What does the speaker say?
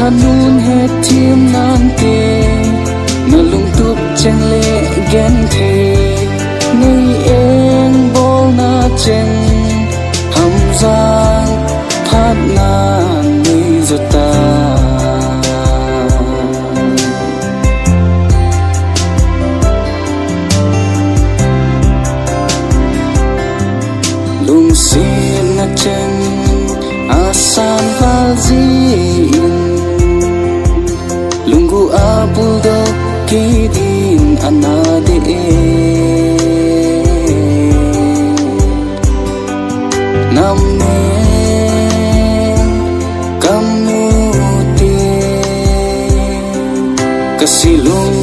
nun hết thiêm nan tê na lung tup cheng le gen the nei eng bol na cheng ham giang phát na nei zota lung xin na cheng asan valzin lunggu abudo kidin anade namme kamuti kasilung